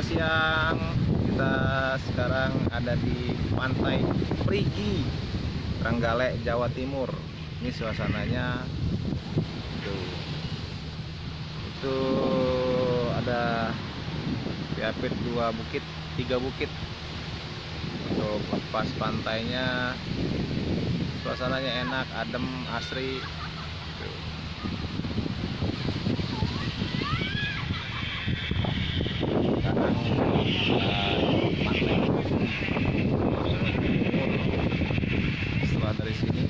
Selamat siang. Kita sekarang ada di Pantai Perigi, Trenggalek, Jawa Timur. Ini suasananya tuh. Itu ada diapit 2 bukit, 3 bukit. Untuk lepas pantainya, suasananya enak, adem, asri. Tuh. Sekarang pantai setelah dari sini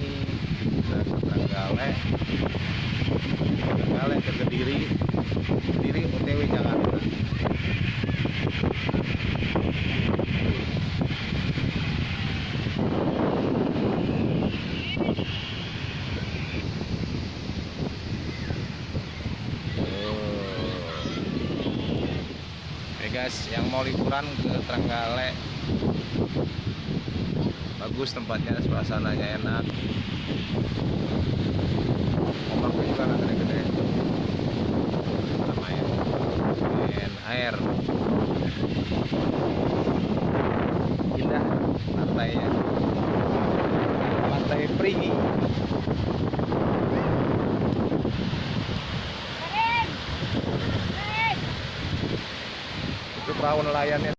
kita ke Trenggalek ke Kediri OTW Jakarta. Oke guys, yang mau liburan ke Trenggalek, bagus tempatnya, suasananya enak, ombaknya juga nggak gede-gede, main air, indah pantainya, Pantai Perigi. Itu perahu nelayannya.